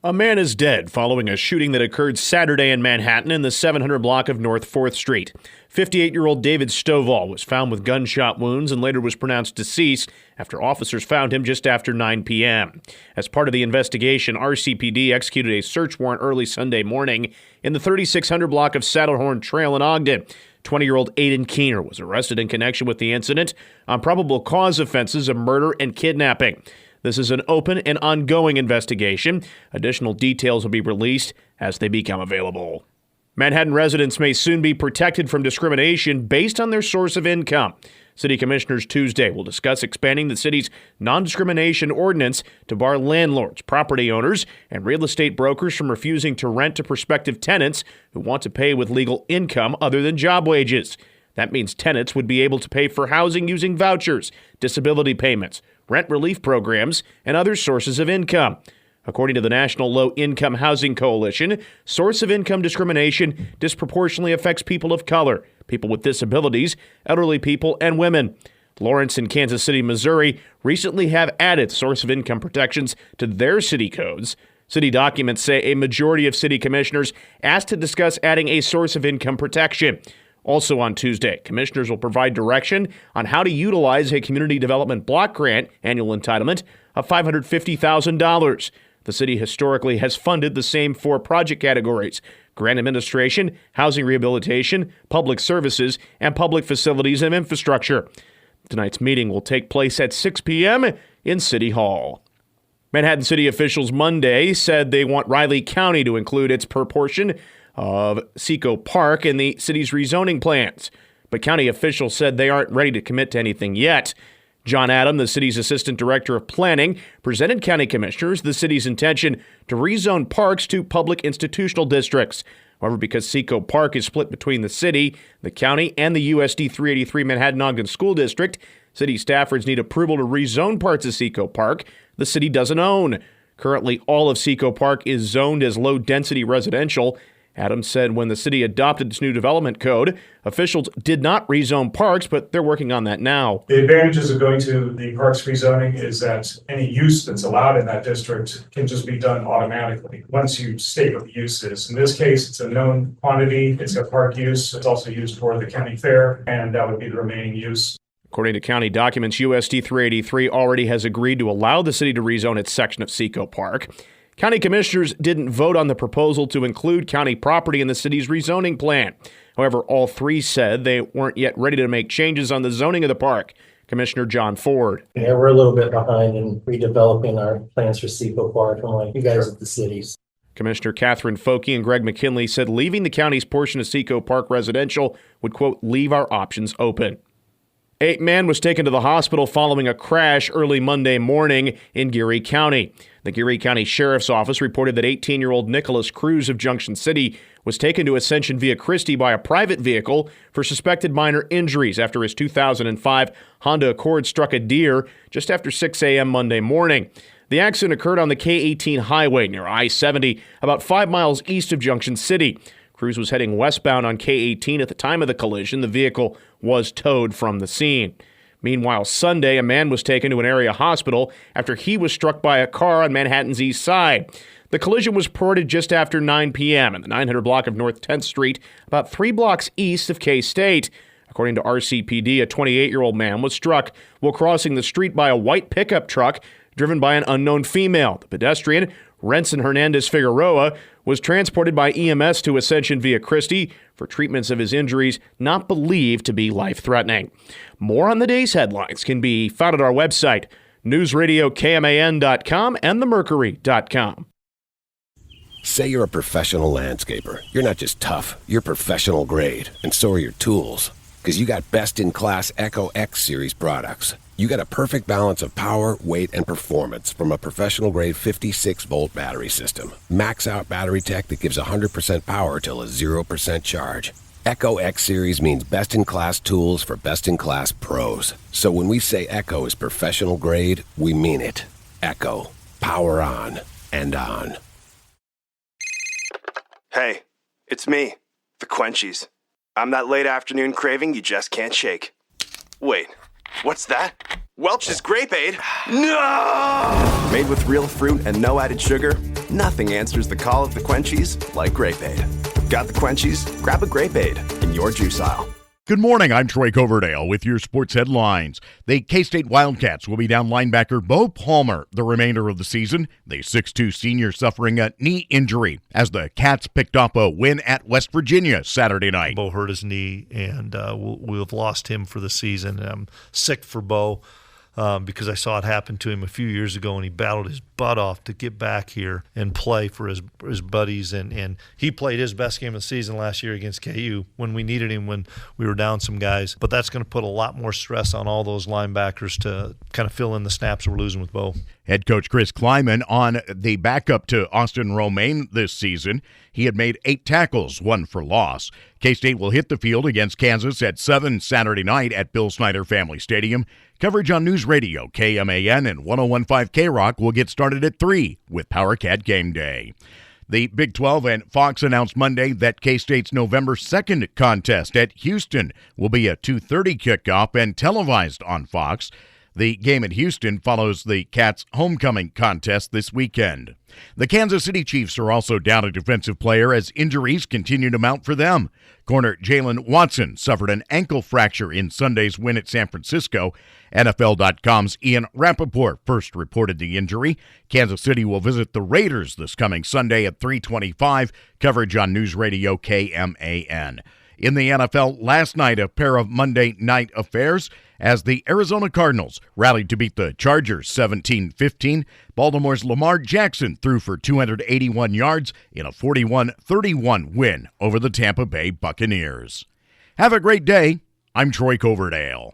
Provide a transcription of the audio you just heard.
A man is dead following a shooting that occurred Saturday in Manhattan in the 700 block of North 4th Street. 58-year-old David Stovall was found with gunshot wounds and later was pronounced deceased after officers found him just after 9 p.m. As part of the investigation, RCPD executed a search warrant early Sunday morning in the 3600 block of Saddlehorn Trail in Ogden. 20-year-old Aiden Keener was arrested in connection with the incident on probable cause offenses of murder and kidnapping. This is an open and ongoing investigation. Additional details will be released as they become available. Manhattan residents may soon be protected from discrimination based on their source of income. City commissioners Tuesday will discuss expanding the city's non-discrimination ordinance to bar landlords, property owners, and real estate brokers from refusing to rent to prospective tenants who want to pay with legal income other than job wages. That means tenants would be able to pay for housing using vouchers, disability payments, rent relief programs, and other sources of income. According to the National Low Income Housing Coalition, source of income discrimination disproportionately affects people of color, people with disabilities, elderly people, and women. Lawrence and Kansas City, Missouri recently have added source of income protections to their city codes. City documents say a majority of city commissioners asked to discuss adding a source of income protection. Also on Tuesday, commissioners will provide direction on how to utilize a community development block grant annual entitlement of $550,000. The city historically has funded the same four project categories: grant administration, housing rehabilitation, public services, and public facilities and infrastructure. Tonight's meeting will take place at 6 p.m. in City Hall. Manhattan city officials Monday said they want Riley County to include its proportion of Seco Park in the city's rezoning plans. But county officials said they aren't ready to commit to anything yet. John Adam, the city's assistant director of planning, presented county commissioners the city's intention to rezone parks to public institutional districts. However, because Seco Park is split between the city, the county, and the USD 383 Manhattan-Ogden School District, city staffers need approval to rezone parts of Seco Park the city doesn't own. Currently, all of Seco Park is zoned as low-density residential. Adams said when the city adopted its new development code, officials did not rezone parks, but they're working on that now. The advantages of going to the parks rezoning is that any use that's allowed in that district can just be done automatically once you state what the use is. In this case, it's a known quantity. It's got park use. It's also used for the county fair, and that would be the remaining use. According to county documents, USD 383 already has agreed to allow the city to rezone its section of Seco Park. County commissioners didn't vote on the proposal to include county property in the city's rezoning plan. However, all three said they weren't yet ready to make changes on the zoning of the park. Commissioner John Ford. Yeah, we're a little bit behind in redeveloping our plans for Seco Park, unlike you guys at the cities. Commissioner Catherine Foke and Greg McKinley said leaving the county's portion of Seco Park residential would, quote, leave our options open. A man was taken to the hospital following a crash early Monday morning in Geary County. The Geary County Sheriff's Office reported that 18-year-old Nicholas Cruz of Junction City was taken to Ascension Via Christi by a private vehicle for suspected minor injuries after his 2005 Honda Accord struck a deer just after 6 a.m. Monday morning. The accident occurred on the K-18 highway near I-70, about 5 miles east of Junction City. Cruz was heading westbound on K-18 at the time of the collision. The vehicle was towed from the scene. Meanwhile, Sunday, a man was taken to an area hospital after he was struck by a car on Manhattan's east side. The collision was reported just after 9 p.m. in the 900 block of North 10th Street, about 3 blocks east of K-State. According to RCPD, a 28-year-old man was struck while crossing the street by a white pickup truck driven by an unknown female. The pedestrian, Renson Hernandez Figueroa, was transported by EMS to Ascension Via Christi for treatments of his injuries not believed to be life-threatening. More on the day's headlines can be found at our website, newsradiokman.com and themercury.com. Say you're a professional landscaper. You're not just tough, you're professional grade, and so are your tools. Because you got best-in-class Echo X Series products. You got a perfect balance of power, weight, and performance from a professional-grade 56-volt battery system. Max-out battery tech that gives 100% power till a 0% charge. Echo X Series means best-in-class tools for best-in-class pros. So when we say Echo is professional grade, we mean it. Echo. Power on and on. Hey, it's me, the Quenchies. I'm that late afternoon craving you just can't shake. Wait, what's that? Welch's Grape Aid? No! Made with real fruit and no added sugar, Nothing answers the call of the Quenchies like Grape Aid. Got the Quenchies? Grab a Grape Aid in your juice aisle. Good morning, I'm Troy Coverdale with your sports headlines. The K-State Wildcats will be down linebacker Bo Palmer the remainder of the season. The 6'2 senior suffering a knee injury as the Cats picked up a win at West Virginia Saturday night. Bo hurt his knee, and we'll have lost him for the season. I'm sick for Bo because I saw it happen to him a few years ago, and he battled his butt off to get back here and play for his buddies. And he played his best game of the season last year against KU when we needed him, when we were down some guys. But that's going to put a lot more stress on all those linebackers to kind of fill in the snaps we're losing with Bo. Head coach Chris Kleiman on the backup to Austin Romaine this season. He had made 8 tackles, 1 for loss. K-State will hit the field against Kansas at 7 Saturday night at Bill Snyder Family Stadium. Coverage on News Radio, KMAN, and 101.5 K-Rock will get started at 3 with PowerCat Game Day. The Big 12 and Fox announced Monday that K-State's November 2nd contest at Houston will be a 2:30 kickoff and televised on Fox. The game at Houston follows the Cats' homecoming contest this weekend. The Kansas City Chiefs are also down a defensive player as injuries continue to mount for them. Corner Jalen Watson suffered an ankle fracture in Sunday's win at San Francisco. NFL.com's Ian Rappaport first reported the injury. Kansas City will visit the Raiders this coming Sunday at 3:25. Coverage on News Radio KMAN. In the NFL last night, a pair of Monday night affairs as the Arizona Cardinals rallied to beat the Chargers 17-15. Baltimore's Lamar Jackson threw for 281 yards in a 41-31 win over the Tampa Bay Buccaneers. Have a great day. I'm Troy Coverdale.